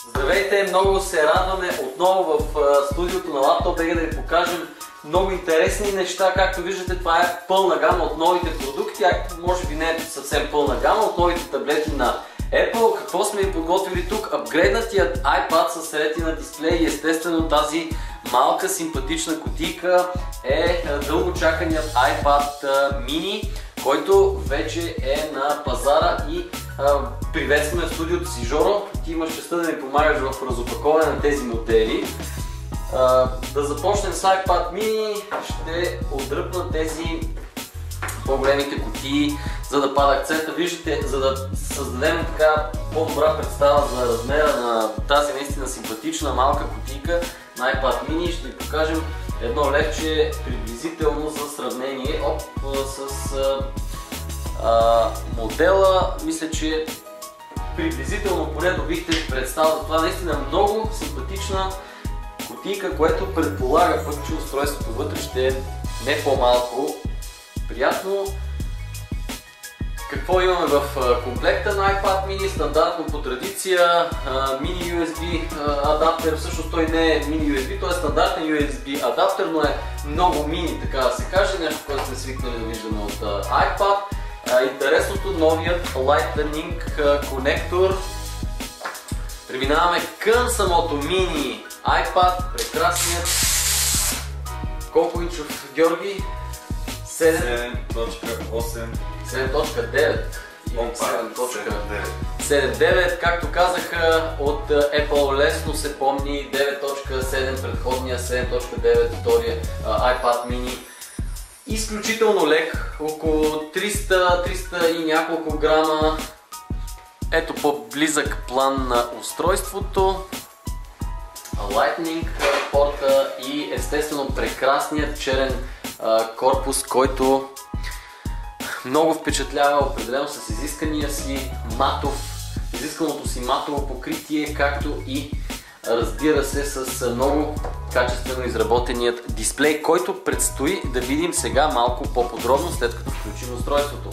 Здравейте, много се радваме отново в студиото на LaptopBG да ви покажем много интересни неща. Както виждате, това е пълна гама от новите продукти, може би не е съвсем пълна гама от новите таблети на Apple. Какво сме ви подготвили тук? Апгрейднатият iPad с Retina дисплей и естествено тази малка симпатична кутийка е дълго чаканият iPad mini, който вече е на пазара и приветстваме в студиото си. Жоро, ти имаш честта да ни помагаш в разопаковане на тези модели. Да започнем с iPad mini. Ще отдръпна тези по-големите кутии, за да пада акцента. Виждате, за да създадем така по-добра представа за размера на тази наистина симпатична малка кутийка на iPad mini, ще ви покажем едно левче приблизително за сравнение с модела. Мисля, че приблизително поне добихте представа за това. Наистина много симпатична кутийка, което предполага пък, че устройството вътре ще е не по-малко приятно. Какво имаме в комплекта на iPad mini? Стандартно по традиция мини USB адаптер. Всъщност той не е мини USB, той е стандартен USB адаптер, но е много мини, така да се каже. Нещо, което сме свикнали да виждаме от iPad. Интересното, новият Lightning конектор. Преминаваме към самото мини iPad. Прекрасният. Колко инчов, Георги? 7.8. 7.9 7.9, както казаха от Apple, лесно се помни 9.7, предходния 7.9, втория iPad mini. Изключително лек, около 300 и няколко грама. Ето по-близък план на устройството. Lightning порта и естествено прекрасният черен корпус, който много впечатлява, определено с изисканото си матово покритие, както и разбира се с много качествено изработеният дисплей, който предстои да видим сега малко по-подробно, след като включим устройството.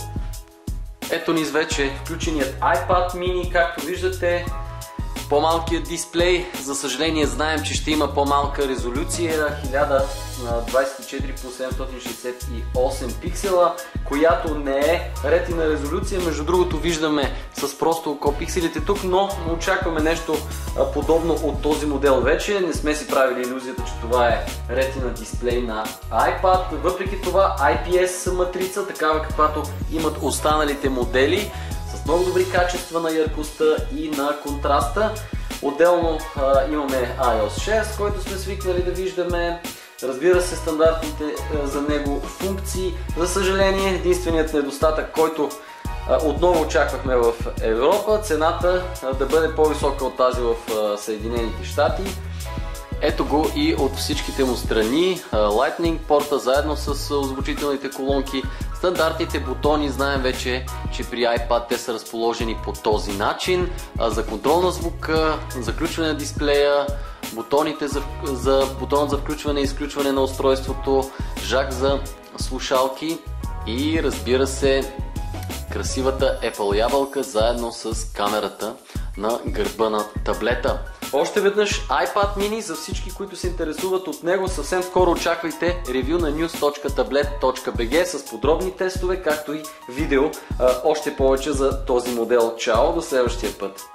Ето ни вече включеният iPad mini, както виждате. По-малкият дисплей, за съжаление знаем, че ще има по-малка резолюция, 1024 по 768 пиксела, която не е Retina резолюция. Между другото виждаме с просто око пикселите тук, но очакваме нещо подобно от този модел вече. Не сме си правили илюзията, че това е Retina дисплей на iPad. Въпреки това IPS матрица, такава каквато имат останалите модели, с много добри качества на яркостта и на контраста. Отделно имаме iOS 6, който сме свикнали да виждаме. Разбира се, стандартните за него функции. За съжаление, единственият недостатък, който отново очаквахме в Европа, цената да бъде по-висока от тази в Съединените щати. Ето го и от всичките му страни. Lightning порта заедно с озвучителните колонки. Стандартните бутони, знаем вече, че при iPad те са разположени по този начин. За контрол на звука, за включване на дисплея, бутоните бутонът за включване и изключване на устройството, жак за слушалки и разбира се красивата Apple ябълка заедно с камерата на гърба на таблета. Още веднъж iPad mini, за всички, които се интересуват от него, съвсем скоро очаквайте ревю на news.tablet.bg с подробни тестове, както и видео още повече за този модел. Чао, до следващия път!